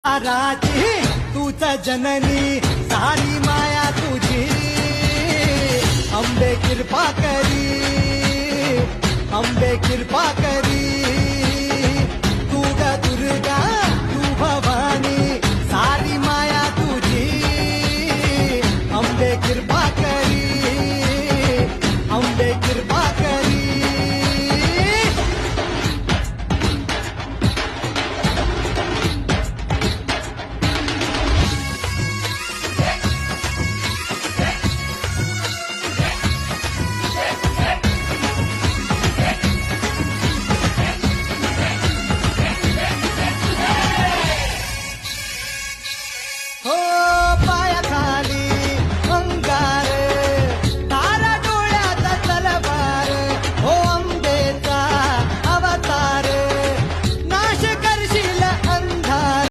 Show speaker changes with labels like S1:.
S1: राजी तूच जननी सारी माया तुझी अंबे कृपा करी अंबे कृपा करी तू ग दुर्गा तू भवानी सारी माया तुझी अंबे कृपा करी अंबे कृपा करी हो